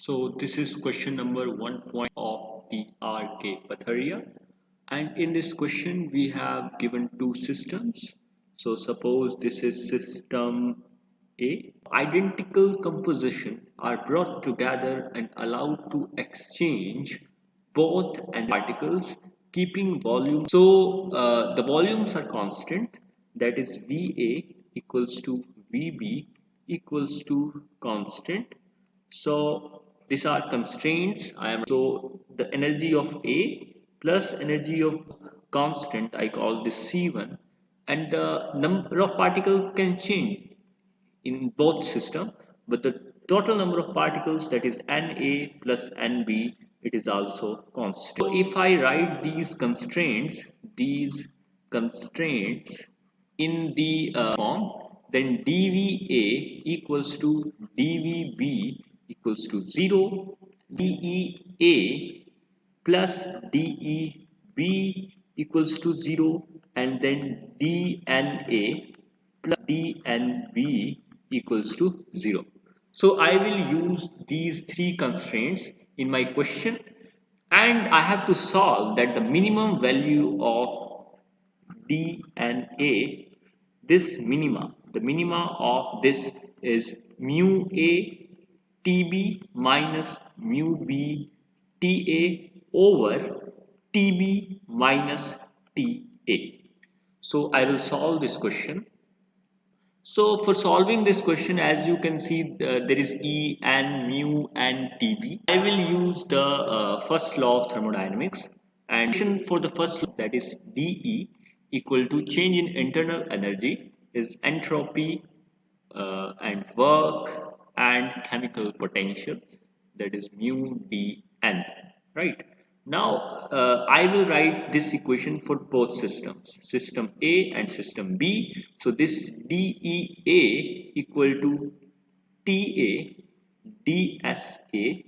So this is question number 1 point of the RK Patharia, and in this question we have given two systems. So suppose this is system A. Identical composition are brought together and allowed to exchange both and particles keeping volume. So the volumes are constant, that is VA equals to VB equals to constant. So these are constraints. I am so the energy of A plus energy of constant, I call this C1, and the number of particles can change in both system, but the total number of particles, that is Na plus Nb, it is also constant. So if I write these constraints in the form, then dVA equals to dVB equals to 0, dEA plus dEB equals to 0, and then dNA plus dNB equals to 0. So I will use these three constraints in my question, and I have to solve that the minimum value of dNA, the minima of this is mu A TB minus mu B TA over TB minus TA. So I will solve this question. So for solving this question, as you can see, there is E and mu and TB. I will use the first law of thermodynamics, and for the first law, that is dE equal to change in internal energy is entropy and work and chemical potential, that is mu dN, right? Now I will write this equation for both systems, system A and system B. So this dEA equal to TA dSA,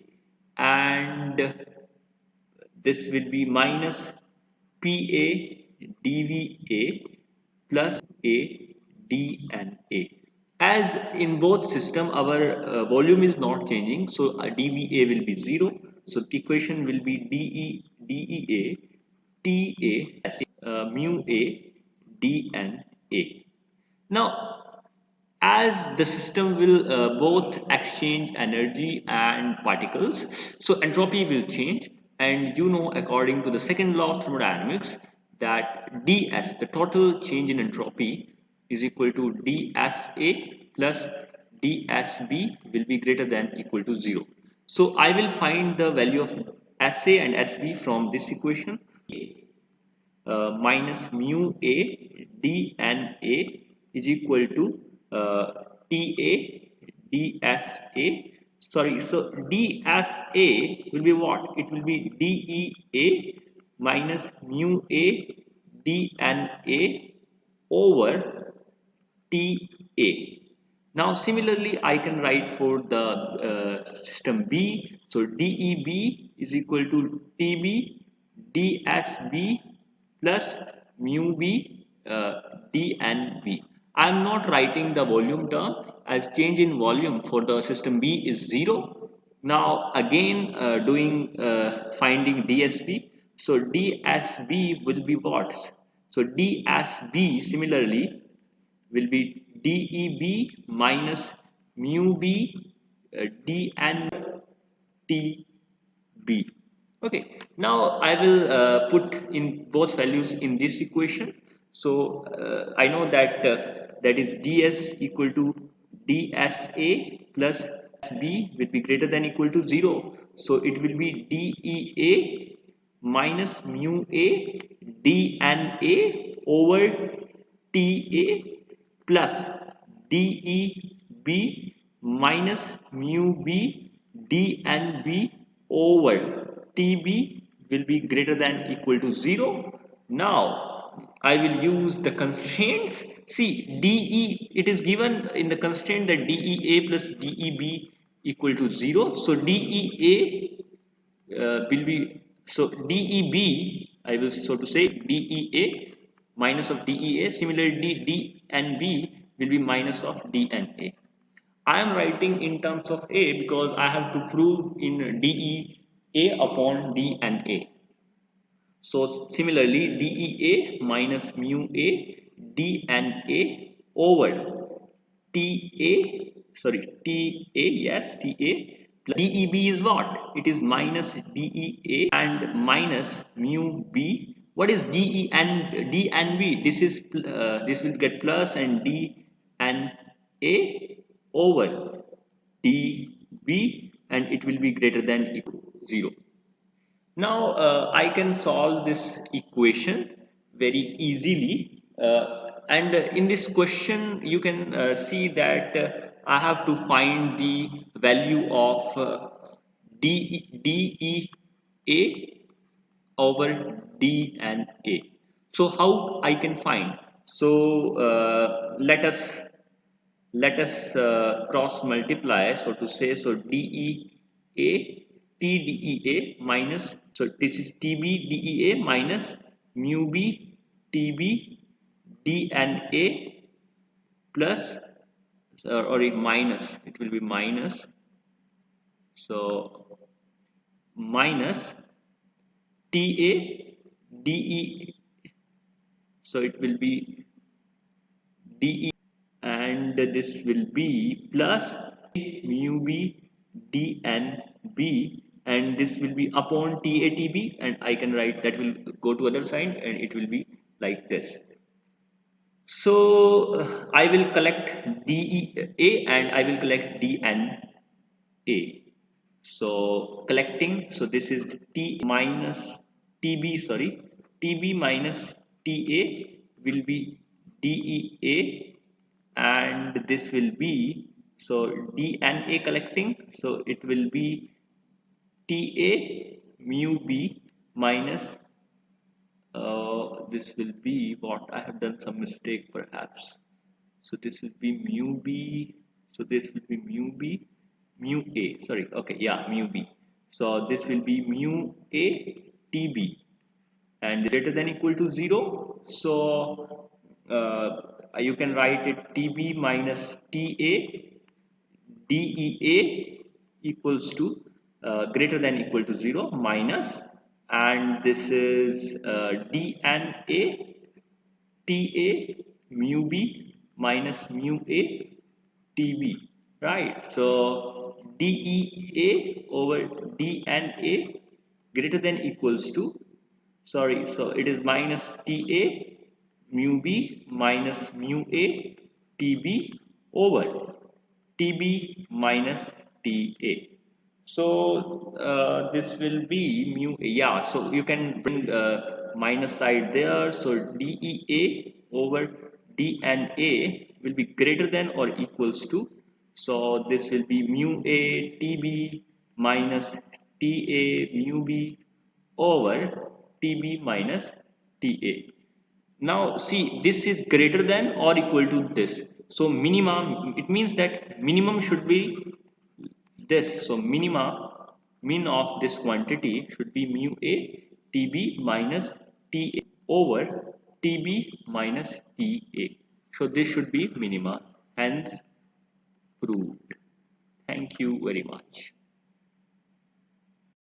and this will be minus PA dVA plus A dNA. As in both system our volume is not changing, so dVA will be 0. So the equation will be dEA TA mu A dNA. Now, as the system will both exchange energy and particles, so entropy will change, and you know, according to the second law of thermodynamics, that ds, the total change in entropy, is equal to dsa plus dsb will be greater than equal to 0. So I will find the value of sa and sb from this equation. Minus mu A dNA is equal to TA dSA. Sorry, so dSA will be what? It will be dEA minus mu A dNA over TA. Now similarly I can write for the system B. So DEB is equal to TB DSB plus mu B dNB. I am not writing the volume term, as change in volume for the system B is 0. Now again doing finding DSB. So DSB will be what? So DSB similarly will be DEB minus mu B dNTB. Okay, now I will put in both values in this equation. So I know that that is ds equal to dsa plus b will be greater than equal to 0. So it will be dea minus mu a dna over ta plus deb minus mu b dnb over TB will be greater than equal to 0. Now I will use the constraints. See, DE, it is given in the constraint that DEA plus DEB equal to 0. So DEA will be, so DEB, I will so to say DEA minus of DEA. Similarly D and B will be minus of DNA. I am writing in terms of A because I have to prove in DE A upon D and A. So similarly, DEA minus mu A D and A over TA, sorry, TA, yes, TA plus DEB is what? It is minus DEA and minus mu B. What is DE and D and B? This is this will get plus, and D and A over DB, and it will be greater than equal to 0. Now I can solve this equation very easily, and in this question you can see that I have to find the value of DEA over D and A. So how I can find? So let us cross multiply, so to say. So DEA TDEA minus, so this is TB DEA minus mu B TB D and A plus, or a minus, it will be minus, so minus TA DE, so it will be DE, and this will be plus mu B D and B, and this will be upon TATB, and I can write that will go to other side, and it will be like this. So I will collect DEA and I will collect D and A. So collecting, so this is T minus TB, sorry, TB minus TA will be DEA, and this will be, so D and A collecting, so it will be TA mu B minus, this will be what, I have done some mistake perhaps, so this will be mu B, so this will be mu B mu A, sorry, okay, yeah, mu B, so this will be mu A TB, and greater than equal to 0. So you can write it TB minus TA DEA equals to greater than equal to 0 minus, and this is D and A TA mu B minus mu A TB, right? So DEA over D and A greater than equals to, sorry, so it is minus TA mu B minus mu A TB over TB minus TA. So this will be mu A. Yeah, so you can bring minus side there. So DEA over D and A will be greater than or equals to. So this will be mu A TB minus TA mu B over TB minus TA. Now see, this is greater than or equal to this. So minimum, it means that minimum should be this. So min of this quantity should be mu A TB minus TA over TB minus TA. So this should be minima, hence proved. Thank you very much.